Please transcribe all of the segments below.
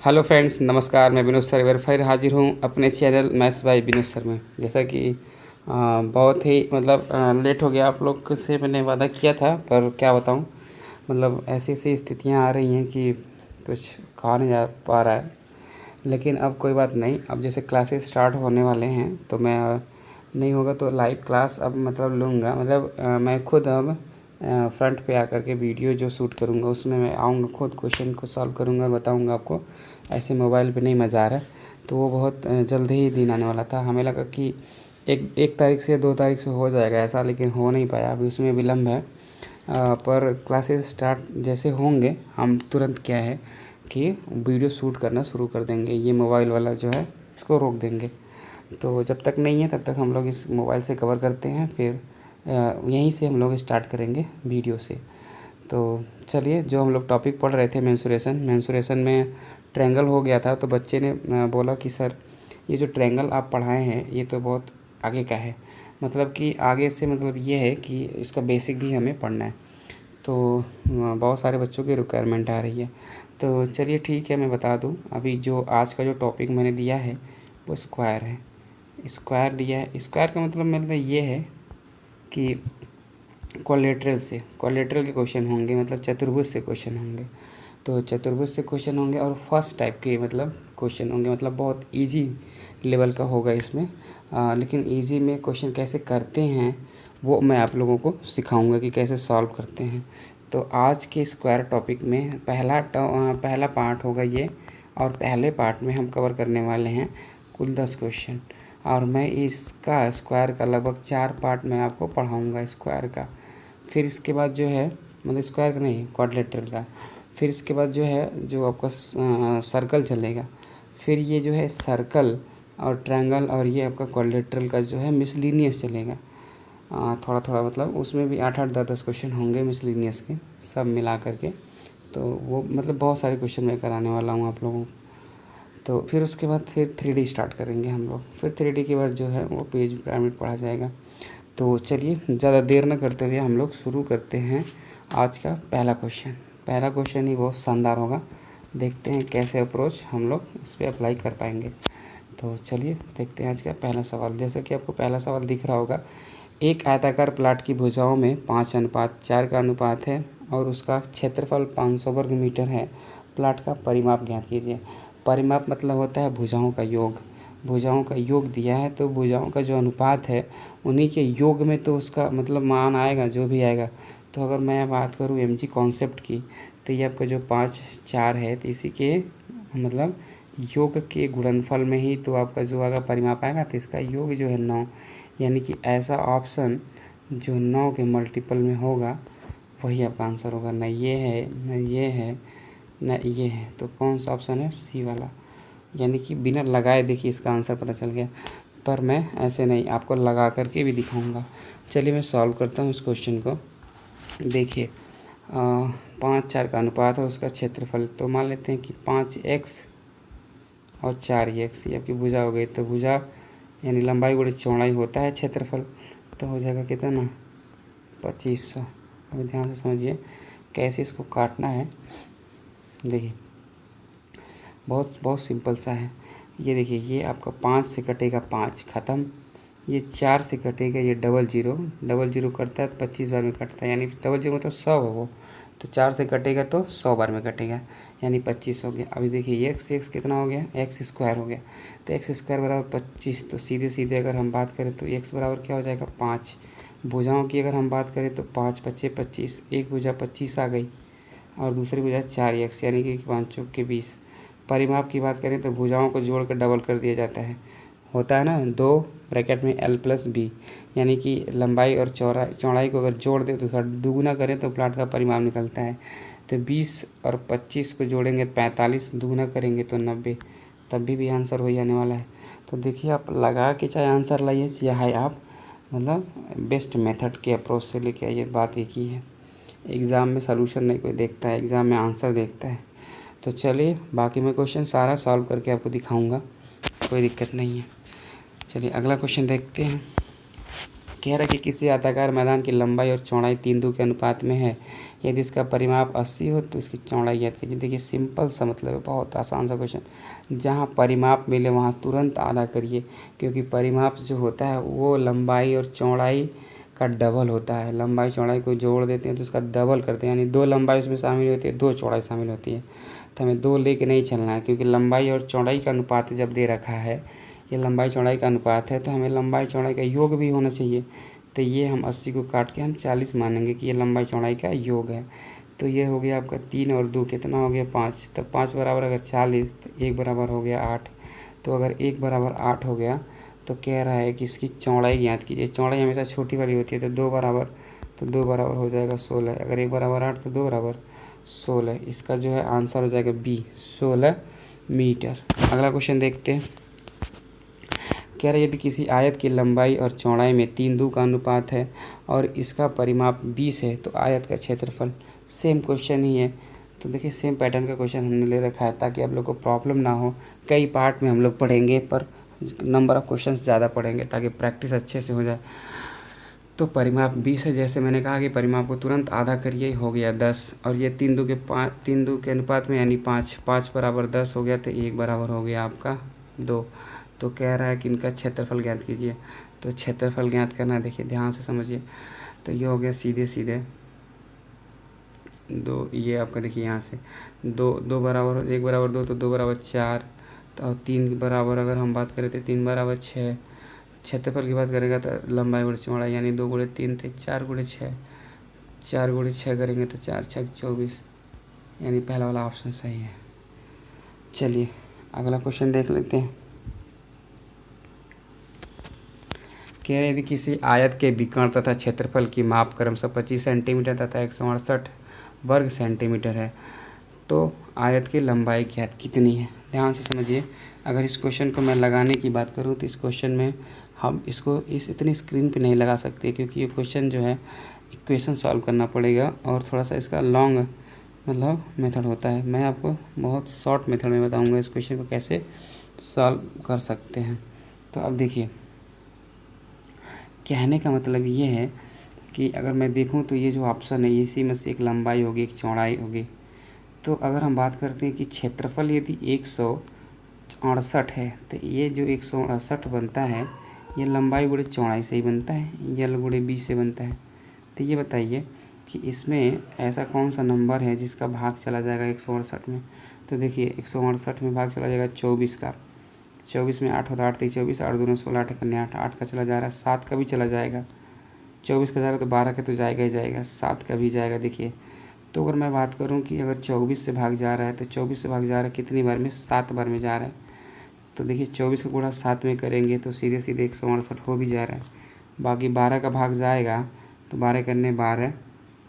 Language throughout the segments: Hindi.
हेलो फ्रेंड्स, नमस्कार। मैं विनोद सर फिर हाजिर हूँ अपने channel maths by Vinod sir में। जैसा कि बहुत ही लेट हो गया, आप लोग से मैंने वादा किया था, पर क्या बताऊँ, ऐसी ऐसी स्थितियाँ आ रही हैं कि कुछ कहा नहीं जा पा रहा है। लेकिन अब कोई बात नहीं, अब जैसे क्लासेस स्टार्ट होने वाले हैं तो मैं नहीं होगा तो लाइव क्लास अब लूँगा। मैं खुद अब फ्रंट पे आकर के वीडियो जो शूट करूँगा उसमें मैं आऊँगा, खुद क्वेश्चन को सॉल्व करूँगा और बताऊँगा आपको। ऐसे मोबाइल पे नहीं मज़ा आ रहा है, तो वो बहुत जल्द ही दिन आने वाला था। हमें लगा कि एक तारीख से 2 तारीख से हो जाएगा ऐसा, लेकिन हो नहीं पाया, अभी उसमें विलम्ब है। पर क्लासेस स्टार्ट जैसे होंगे हम तुरंत क्या है कि वीडियो शूट करना शुरू कर देंगे। ये मोबाइल वाला जो है इसको रोक देंगे। तो जब तक नहीं है तब तक हम लोग इस मोबाइल से कवर करते हैं, फिर यहीं से हम लोग स्टार्ट करेंगे वीडियो से। तो चलिए, जो हम लोग टॉपिक पढ़ रहे थे मेंसुरेशन में ट्रायंगल हो गया था, तो बच्चे ने बोला कि सर ये जो ट्रायंगल आप पढ़ाए हैं ये तो बहुत आगे का है, मतलब कि आगे से ये है कि इसका बेसिक भी हमें पढ़ना है। तो बहुत सारे बच्चों की रिक्वायरमेंट आ रही है। तो चलिए ठीक है, मैं बता दूं, अभी जो आज का जो टॉपिक मैंने दिया है वो स्क्वायर है। स्क्वायर दिया है, स्क्वायर का मतलब ये है कि क्वाड्रेटरल के क्वेश्चन होंगे, चतुर्भुज से क्वेश्चन होंगे। तो चतुर्भुज से क्वेश्चन होंगे और फर्स्ट टाइप के क्वेश्चन होंगे, बहुत इजी लेवल का होगा इसमें। लेकिन इजी में क्वेश्चन कैसे करते हैं वो मैं आप लोगों को सिखाऊंगा कि कैसे सॉल्व करते हैं। तो आज के स्क्वायर टॉपिक में पहला पार्ट होगा ये, और पहले पार्ट में हम कवर करने वाले हैं कुल 10 क्वेश्चन। और मैं इसका स्क्वायर का लगभग 4 पार्ट में आपको पढ़ाऊँगा स्क्वायर का। फिर इसके बाद जो है, स्क्वायर का नहीं, क्वाड्रिलेटरल का। फिर इसके बाद जो है, जो आपका सर्कल चलेगा। फिर ये जो है सर्कल और ट्रायंगल, और ये आपका क्वाड्रिलेटरल का जो है मिसलिनियस चलेगा। थोड़ा थोड़ा उसमें भी 8-8 10-10 क्वेश्चन होंगे मिसलिनियस के, सब मिला करके। तो वो बहुत सारे क्वेश्चन मैं कराने वाला हूँ आप लोगों को। तो फिर उसके बाद फिर 3D स्टार्ट करेंगे हम लोग। फिर 3D के बाद जो है वो पेज पिरामिड पढ़ा जाएगा। तो चलिए, ज़्यादा देर न करते हुए हम लोग शुरू करते हैं आज का पहला क्वेश्चन। पहला क्वेश्चन ही बहुत शानदार होगा, देखते हैं कैसे अप्रोच हम लोग इस पर अप्लाई कर पाएंगे। तो चलिए देखते हैं आज का पहला सवाल। जैसा कि आपको पहला सवाल दिख रहा होगा, एक आयताकार प्लाट की भुजाओं में 5:4 का अनुपात है और उसका क्षेत्रफल 500 वर्ग मीटर है। प्लाट का परिमाप ज्ञात कीजिए। परिमाप होता है भुजाओं का योग। भुजाओं का योग दिया है, तो भुजाओं का जो अनुपात है उन्हीं के योग में तो उसका मान आएगा, जो भी आएगा। तो अगर मैं बात करूँ mg कॉन्सेप्ट की, तो ये आपका जो 5-4 है, तो इसी के योग के गुणनफल में ही तो आपका जो आएगा परिमाप आएगा। तो इसका योग जो है 9, यानी कि ऐसा ऑप्शन जो 9 के मल्टीपल में होगा वही आपका आंसर होगा। ना ये है, ना ये है, ना ये है, तो कौन सा ऑप्शन है? सी वाला। यानी कि बिना लगाए देखिए इसका आंसर पता चल गया। पर मैं ऐसे नहीं, आपको लगा करके भी दिखाऊंगा। चलिए मैं सॉल्व करता हूँ इस क्वेश्चन को। देखिए 5-4 का अनुपात है, उसका क्षेत्रफल तो मान लेते हैं कि 5x और 4x, ये आपकी भुजा हो गई। तो भुजा यानी लंबाई गुणे चौड़ाई होता है क्षेत्रफल, तो हो जाएगा कितना? 2500। अब ध्यान से समझिए कैसे इसको काटना है। देखिए बहुत बहुत सिंपल सा है। ये देखिए, ये आपका 5 से कटेगा 5 ख़त्म, ये 4 से कटेगा, ये डबल जीरो कटता है तो 25 बार में कटता है, यानी डबल जीरो 100 है वो। तो 4 से कटेगा तो 100 बार में कटेगा, यानी 25 हो गया। अभी देखिए x कितना हो गया? एक्स स्क्वायर हो गया। तो एक्स स्क्वायर बराबर 25। तो सीधे सीधे अगर हम बात करें तो x बराबर क्या हो जाएगा? 5। भुजाओं की अगर हम बात करें तो 5×5 = 25, एक भुजा 25 आ गई और दूसरी भुजा 4x, यानी कि 5×4 = 20। परिमाप की बात करें तो भुजाओं को जोड़ कर डबल कर दिया जाता है, होता है ना 2 ब्रैकेट में l+b, यानी कि लंबाई और चौड़ाई को अगर जोड़ दें तो उसका दुगुना करें तो प्लाट का परिमाप निकलता है। तो 20 और 25 को जोड़ेंगे 45, दुगुना करेंगे तो 90, तब भी आंसर वही आने वाला है। तो देखिए, आप लगा के चाहे आंसर लाइए, चाहे आप बेस्ट मेथड के अप्रोच से लेके आइए, बात एक ही है। एग्ज़ाम में सलूशन नहीं कोई देखता है, एग्ज़ाम में आंसर देखता है। तो चलिए, बाकी मैं क्वेश्चन सारा सॉल्व करके आपको दिखाऊंगा, कोई दिक्कत नहीं है। चलिए अगला क्वेश्चन देखते हैं। कह रहा है कि किसी आयताकार मैदान की लंबाई और चौड़ाई 3:2 के अनुपात में है। यदि इसका परिमाप 80 हो तो इसकी चौड़ाई ज्ञात कीजिए। देखिए सिंपल सा मतलब है, बहुत आसान सा क्वेश्चन। जहाँ परिमाप मिले वहाँ तुरंत आधा करिए, क्योंकि परिमाप जो होता है वो लंबाई और चौड़ाई का डबल होता है। लंबाई चौड़ाई को जोड़ देते हैं तो उसका डबल करते हैं, यानी 2 लंबाई उसमें शामिल होती है, 2 चौड़ाई शामिल होती है। तो हमें 2 लेके नहीं चलना है, क्योंकि लंबाई और चौड़ाई का अनुपात जब दे रखा है, ये लंबाई चौड़ाई का अनुपात है, तो हमें लंबाई चौड़ाई का योग भी होना चाहिए। तो ये हम 80 को काट के हम 40 मानेंगे कि ये लंबाई चौड़ाई का योग है। तो ये हो गया आपका 3 और 2 कितना हो गया 5। तो 5 बराबर अगर 40 तो 1 बराबर हो गया 8। तो अगर 1 बराबर 8 हो गया तो कह रहा है कि इसकी चौड़ाई ज्ञात कीजिए। चौड़ाई हमेशा छोटी वाली होती है, तो 2 बराबर हो जाएगा 16। अगर 1 बराबर 8 तो 2 बराबर 16। इसका जो है आंसर हो जाएगा बी, 16 मीटर। अगला क्वेश्चन देखते हैं। कह रहा है यदि किसी आयत की लंबाई और चौड़ाई में 3:2 का अनुपात है और इसका परिमाप 20 है तो आयत का क्षेत्रफल। सेम क्वेश्चन ही है। तो देखिए सेम पैटर्न का क्वेश्चन हमने ले रखा है ताकि आप लोग को प्रॉब्लम ना हो। कई पार्ट में हम लोग पढ़ेंगे, पर नंबर ऑफ क्वेश्चंस ज़्यादा पढ़ेंगे ताकि प्रैक्टिस अच्छे से हो जाए। तो परिमाप 20 है, जैसे मैंने कहा कि परिमाप को तुरंत आधा करिए, हो गया 10। और ये 3:2 के अनुपात में यानी 5 बराबर 10 हो गया, तो 1 बराबर हो गया आपका 2। तो कह रहा है कि इनका क्षेत्रफल ज्ञात कीजिए। तो क्षेत्रफल ज्ञात करना, देखिए ध्यान से समझिए। तो ये हो गया सीधे 2, ये आपका देखिए यहाँ से 2 बराबर 1 बराबर 2, तो 2 बराबर 4। तो 3 बराबर अगर हम बात करें तो 3 बराबर 6। क्षेत्रफल की बात करेगा तो लंबाई गुणे चौड़ाई यानी 2 गुणे 3 थे 4 गुणे 6। 4 गुणे 6 करेंगे तो 4 6 24, यानी पहला वाला ऑप्शन सही है। चलिए अगला क्वेश्चन देख लेते हैं। कह रहे यदि किसी आयत के विकर्ण तथा क्षेत्रफल की माप क्रमशः 25 सेंटीमीटर तथा 168 वर्ग सेंटीमीटर है तो आयत की लंबाई ज्ञात कितनी है। ध्यान से समझिए। अगर इस क्वेश्चन को मैं लगाने की बात करूं तो इस क्वेश्चन में हम इसको इतनी स्क्रीन पे नहीं लगा सकते, क्योंकि ये क्वेश्चन जो है इक्वेशन सॉल्व करना पड़ेगा और थोड़ा सा इसका लॉन्ग मतलब मेथड होता है। मैं आपको बहुत शॉर्ट मेथड में बताऊंगा इस क्वेश्चन को कैसे सॉल्व कर सकते हैं। तो अब देखिए, कहने का मतलब ये है कि अगर मैं देखूं तो ये जो ऑप्शन है इसी में से एक लंबाई होगी एक चौड़ाई होगी। तो अगर हम बात करते हैं कि क्षेत्रफल यदि 168 है तो ये जो 168 बनता है ये लंबाई गुणे चौड़ाई से ही बनता है, यल गुणे 20 से बनता है। तो ये बताइए कि इसमें ऐसा कौन सा नंबर है जिसका भाग चला जाएगा 168 में। तो देखिए 168 में भाग चला जाएगा 24 का। 24 में 8 होता है, 8 3 24, 8 दूनी 16, 8 कन्या 8, 8 का चला जा रहा है, 7 का भी चला जाएगा। 24 का जाएगा तो 12 का तो जाएगा ही जाएगा, 7 का भी जाएगा। देखिए तो अगर मैं बात करूं कि अगर 24 से भाग जा रहा है तो 24 से भाग जा रहा है कितनी बार में, 7 बार में जा रहा है। तो देखिए 24 का गुणा 7 में करेंगे तो सीधे सीधे 168 हो भी जा रहा है। बाकी 12 का भाग जाएगा तो 12 करने 12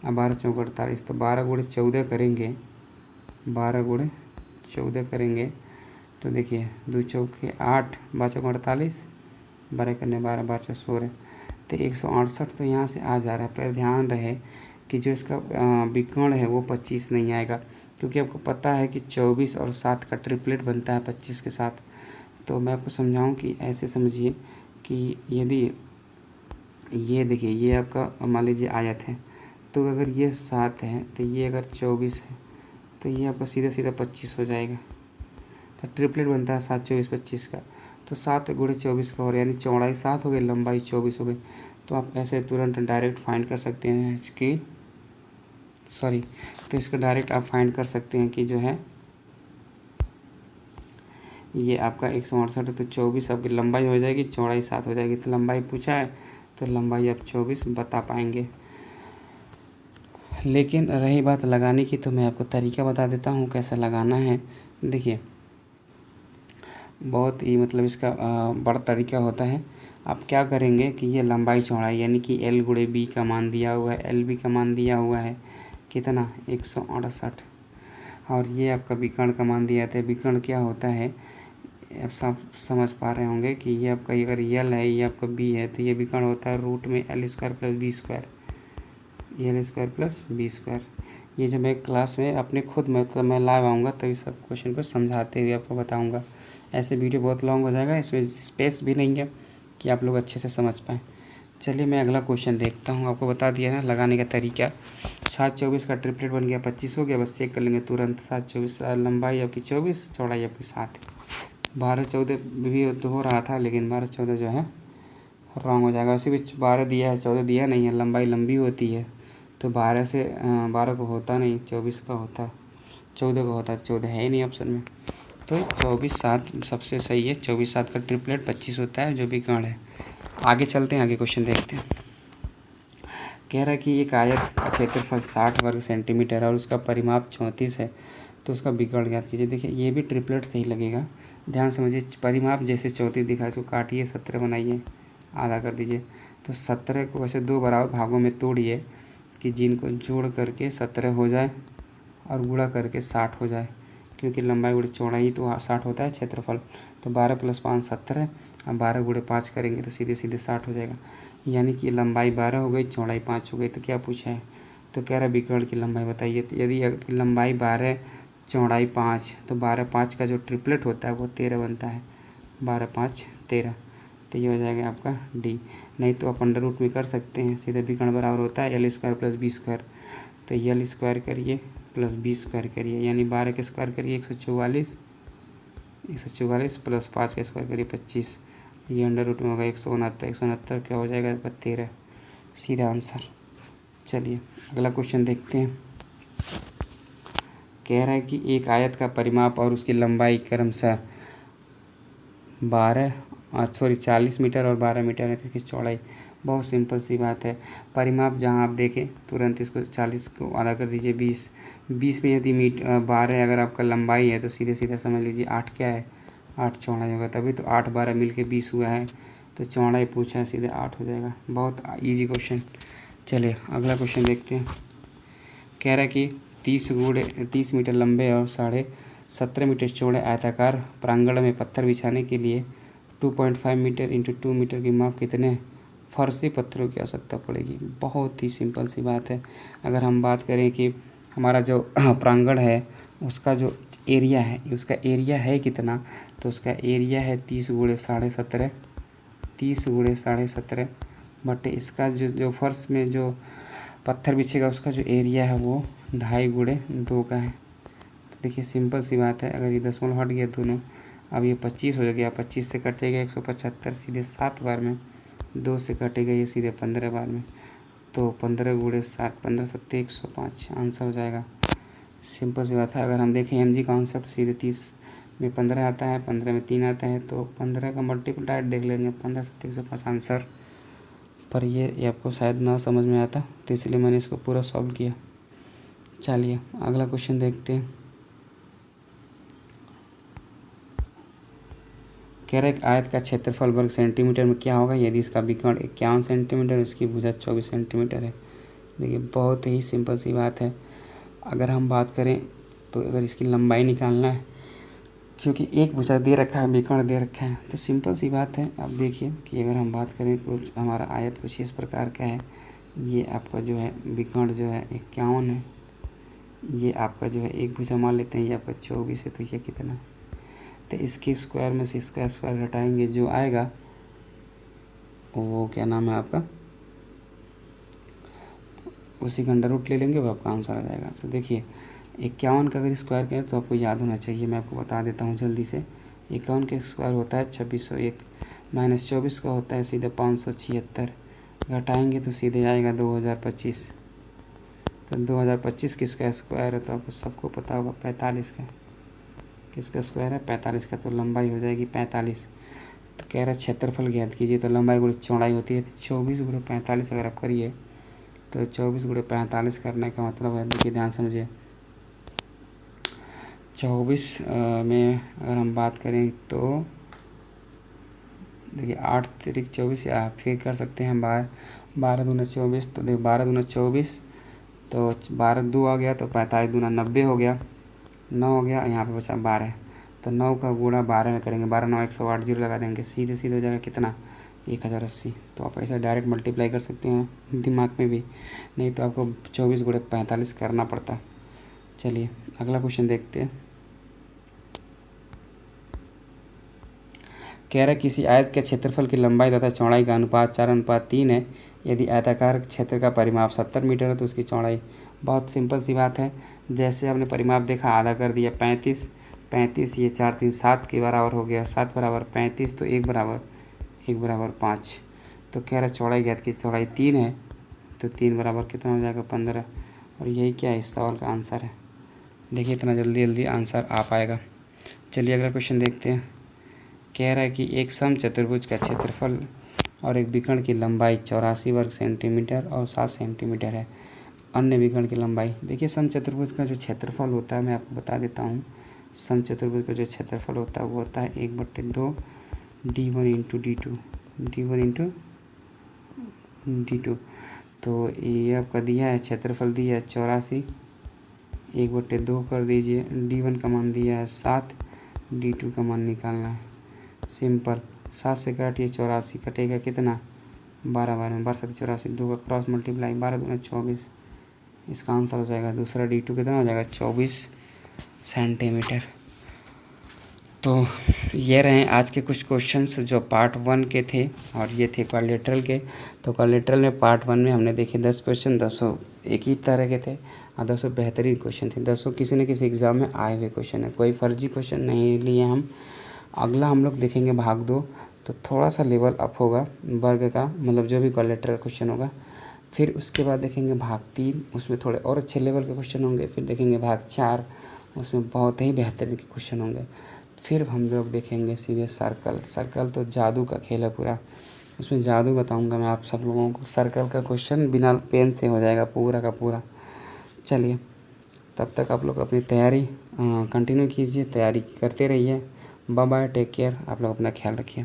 और 12 चौक 48, तो 12 गुणे 14 करेंगे, 12 गुणे 14 करेंगे तो देखिए 2 चौके 8, 12 चौक 48, 12 करने 12, 12 चौक 16, तो 168 तो यहाँ से आ जा रहा है। पर ध्यान रहे कि जो इसका विकर्ण है वो 25 नहीं आएगा, क्योंकि आपको पता है कि 24 और 7 का ट्रिपलेट बनता है 25 के साथ। तो मैं आपको समझाऊं कि ऐसे समझिए कि यदि ये देखिए ये आपका मान लीजिए आयत है, तो अगर ये 7 है तो ये अगर 24 है तो ये आपका सीधा सीधा 25 हो जाएगा। तो ट्रिपलेट बनता है 7 24 25 का, तो 7 गुणे 24 का हो रहा है, यानी चौड़ाई 7 हो गई, लंबाई 24 हो गई। तो आप ऐसे तुरंत डायरेक्ट फाइंड कर सकते हैं कि तो इसका डायरेक्ट आप फाइंड कर सकते हैं कि जो है ये आपका 168 है तो 24 आपकी लंबाई हो जाएगी, चौड़ाई 7 हो जाएगी। तो लंबाई पूछा है तो लंबाई आप 24 बता पाएंगे। लेकिन रही बात लगाने की, तो मैं आपको तरीका बता देता हूँ कैसे लगाना है। देखिए बहुत ही मतलब इसका बड़ा तरीका होता है। आप क्या करेंगे कि ये लंबाई चौड़ाई यानी कि एल गुणे बी का मान दिया हुआ है, एल बी का मान दिया हुआ है कितना 168, और ये आपका विकर्ण का मान दिया था। विकर्ण क्या होता है आप सब समझ पा रहे होंगे कि ये आपका अगर यल है ये आपका बी है तो ये विकर्ण होता है रूट में L square plus B square, L square plus B square. ये जब मैं क्लास में अपने खुद मतलब मैं लाइव आऊँगा तभी सब क्वेश्चन को समझाते हुए आपको बताऊँगा। ऐसे वीडियो बहुत लॉन्ग हो जाएगा, इसमें स्पेस भी नहीं है कि आप लोग अच्छे से समझ पाएँ। चलिए मैं अगला क्वेश्चन देखता हूँ। आपको बता दिया ना लगाने का तरीका। 7-24 का ट्रिपलेट बन गया, 25 हो गया। बस चेक कर लेंगे तुरंत। 7-24 लंबाई आपकी 24, चौड़ाई आपकी 7। 12-14 भी तो हो रहा था, लेकिन 12-14 जो है रॉन्ग हो जाएगा। वैसे भी 12 दिया है, 14 दिया नहीं है। लंबाई लंबी होती है तो 12 से 12 को होता नहीं, 24 का होता, 14 का होता। 14 है ही नहीं ऑप्शन में, तो 24-7 सबसे सही है। 24-7 का ट्रिपलेट 25 होता है, जो भी गण है। आगे चलते हैं, आगे क्वेश्चन देखते हैं। कह रहा है कि एक आयत का क्षेत्रफल 60 वर्ग सेंटीमीटर और उसका परिमाप 34 है, तो उसका विकर्ण ज्ञात कीजिए। देखिए ये भी ट्रिपलेट सही लगेगा, ध्यान से मुझे परिमाप जैसे 34 दिखा है, इसको काटिए, 17 बनाइए, आधा कर दीजिए। तो 17 को वैसे 2 बराबर भागों में तोड़िए कि जिनको जोड़ करके 17 हो जाए और गुणा करके 60 हो जाए, क्योंकि लंबाई गुणे चौड़ाई तो 60 होता है क्षेत्रफल। तो 12 + 5 17, अब 12 × 5 करेंगे तो सीधे सीधे 60 हो जाएगा। यानी कि लंबाई 12 हो गई, चौड़ाई 5 हो गई। तो क्या पूछा है? तो कह रहा है विकर्ण की लंबाई बताइए। तो यदि लंबाई 12, चौड़ाई 5, तो 12-5 का जो ट्रिपलेट होता है वो 13 बनता है। 12-5 13, तो ये हो जाएगा आपका डी। नहीं तो आप अंडर रूट में कर सकते हैं, सीधे विकर्ण बराबर होता है L² + B²। तो L² करिए प्लस B² करिए, यानी 12 के स्क्वायर करिए 144, 144 प्लस 5 के स्क्वायर करिए 25। ये अंडर रूट में होगा 169, 169 क्या हो जाएगा? 13, सीधा आंसर। चलिए अगला क्वेश्चन देखते हैं। कह रहा है कि एक आयत का परिमाप और उसकी लंबाई क्रमशः 40 मीटर और 12 मीटर है, तो इसकी चौड़ाई। बहुत सिंपल सी बात है। परिमाप जहां आप देखें तुरंत इसको 40 को आधा कर दीजिए 20 में यदि 12 अगर आपका लंबाई है तो सीधे सीधे समझ लीजिए 8 क्या है? 8 चौड़ाई होगा, तभी तो 8-12 मिल के 20 हुआ है। तो चौड़ाई पूछा है, सीधे 8 हो जाएगा। बहुत ईजी क्वेश्चन। चलिए अगला क्वेश्चन देखते हैं। कह रहा है कि 30 मीटर लंबे और 17.5 मीटर चौड़े आयताकार प्रांगण में पत्थर बिछाने के लिए 2.5 मीटर × 2 मीटर की माप कितने फर्शी पत्थरों की आवश्यकता पड़ेगी? बहुत ही सिंपल सी बात है। अगर हम बात करें कि हमारा जो प्रांगण है उसका जो एरिया है, उसका एरिया है कितना, तो उसका एरिया है 30 × 17.5, 30 × 17.5 बटे इसका जो फर्श में जो पत्थर बिछेगा उसका जो एरिया है वो 2.5 × 2 का है। तो देखिए सिंपल सी बात है। अगर ये दशमलव हट गया दोनों, अब ये 25 हो गया, 25 से कटेगा 175, सीधे 7 बार में, 2 से कटेगा ये सीधे 15 बार में। तो 15 × 7, 15 × 7 105 आंसर हो जाएगा। सिंपल सी बात है। अगर हम देखें MG कॉन्सेप्ट, सीधे 30 में 15 आता है, 15 में 3 आता है, तो 15 का मल्टीप्लाई देख लेंगे, 15 × 7 105 आंसर। पर ये आपको शायद ना समझ में आता, तो इसलिए मैंने इसको पूरा सॉल्व किया। चलिए अगला क्वेश्चन देखते हैं। कह रहा है एक आयत का क्षेत्रफल वर्ग सेंटीमीटर में क्या होगा यदि इसका विकर्ण 51 सेंटीमीटर, इसकी भुजा 24 सेंटीमीटर है? देखिए बहुत ही सिंपल सी बात है। अगर हम बात करें तो अगर इसकी लंबाई निकालना है, क्योंकि एक भुजा दे रखा है, विकर्ण दे रखा है, तो सिंपल सी बात है। अब देखिए कि अगर हम बात करें तो हमारा आयत कुछ इस प्रकार का है। ये आपका जो है विकर्ण जो है 51 है। ये आपका जो है एक भुजा मान लेते हैं, ये आपका 24 है, तो ये कितना? तो इसके स्क्वायर में से इसका स्क्वायर घटाएंगे, जो आएगा वो क्या नाम है आपका, उसी का अंडर रूट ले लेंगे, वो आपका आंसर आ जाएगा। तो देखिए 51 का अगर स्क्वायर करें तो आपको याद होना चाहिए, मैं आपको बता देता हूँ जल्दी से। 51 का स्क्वायर होता है 2601, माइनस 24 का होता है सीधे 576, घटाएंगे तो सीधे आएगा 2025। तो 2025 किसका स्क्वायर है? तो आपको सबको पता होगा 45 का। किसका स्क्वायर है? 45 का। तो लंबाई हो जाएगी 45। तो कह रहा है क्षेत्रफल ज्ञात कीजिए, तो लंबाई गुणे चौड़ाई होती है 24 × 45 अगर आप करिए तो 24 × 45 करने का मतलब है, देखिए ध्यान समझिए, 24 में अगर हम बात करें तो देखिए 8 × 24, या फिर कर सकते हैं 12 × 24। तो देखिए 12 × 24, तो 12 2 आ गया, तो 45 × 90 हो गया, 9 हो गया, यहाँ पे बचा 12। तो 9 का गुणा 12 में करेंगे, 12 9 108, 0 लगा देंगे, सीधे सीधे हो जाएगा कितना? 1080। तो आप ऐसा डायरेक्ट मल्टीप्लाई कर सकते हैं दिमाग में भी, नहीं तो आपको 24 × 45 करना पड़ता। चलिए अगला क्वेश्चन देखते हैं। कह रहा है किसी आयत के क्षेत्रफल की लंबाई तथा चौड़ाई का अनुपात 4:3 है। यदि आयताकार क्षेत्र का परिमाप 70 मीटर है तो उसकी चौड़ाई। बहुत सिंपल सी बात है, जैसे हमने परिमाप देखा, आधा कर दिया 35, 35 ये 4 3 7 के बराबर हो गया, 7 बराबर 35, तो 1 बराबर 5। तो कह रहा है चौड़ाई ज्ञात की, चौड़ाई 3 है तो 3 बराबर कितना हो जाएगा 15। और यही क्या है इस सवाल का आंसर है। देखिए इतना जल्दी जल्दी आंसर आ पाएगा। चलिए अगला क्वेश्चन देखते हैं। कह रहा है कि एक समचतुर्भुज का क्षेत्रफल और एक विकर्ण की लंबाई 84 वर्ग सेंटीमीटर और 7 सेंटीमीटर है। अन्य विकर्ण की लंबाई। देखिए समचतुर्भुज का जो क्षेत्रफल होता है मैं आपको बता देता हूँ। समचतुर्भुज का जो क्षेत्रफल होता है वो होता है 1/2 d1 इंटू d2। तो ये आपका दिया है, क्षेत्रफल दिया है 84, 1/2 कर दीजिए, d1 का मान दिया है 7, d2 का मान निकालना है। सिंपल, 7 से काटिए 84, कटेगा कितना 12, 12 7 84, 2 का क्रॉस मल्टीप्लाई, 12 दूना 24। इसका आंसर हो जाएगा दूसरा d2 कितना हो जाएगा 24 सेंटीमीटर। तो ये रहे आज के कुछ क्वेश्चंस जो पार्ट 1 के थे और ये थे क्वाड्रिलेटरल के। तो क्वाड्रिलेटरल में पार्ट 1 में हमने देखे 10 क्वेश्चन, 10 एक ही तरह के थे और 10 बेहतरीन क्वेश्चन थे। 10 किसी न किसी एग्ज़ाम में आए हुए क्वेश्चन है, कोई फर्जी क्वेश्चन नहीं लिए हम। अगला हम लोग देखेंगे भाग 2, तो थोड़ा सा लेवल अप होगा वर्ग का, मतलब जो भी क्वाड्रिलेटरल क्वेश्चन होगा। फिर उसके बाद देखेंगे भाग 3, उसमें थोड़े और अच्छे लेवल के क्वेश्चन होंगे। फिर देखेंगे भाग 4, उसमें बहुत ही बेहतरीन के क्वेश्चन होंगे। फिर हम लोग देखेंगे सीधे सर्कल तो जादू का खेल है पूरा, उसमें जादू बताऊंगा मैं आप सब लोगों को। सर्कल का क्वेश्चन बिना पेन से हो जाएगा पूरा का पूरा। चलिए तब तक आप लोग अपनी तैयारी कंटिन्यू कीजिए, तैयारी करते रहिए। बाय बाय, टेक केयर, आप लोग अपना ख्याल रखिए।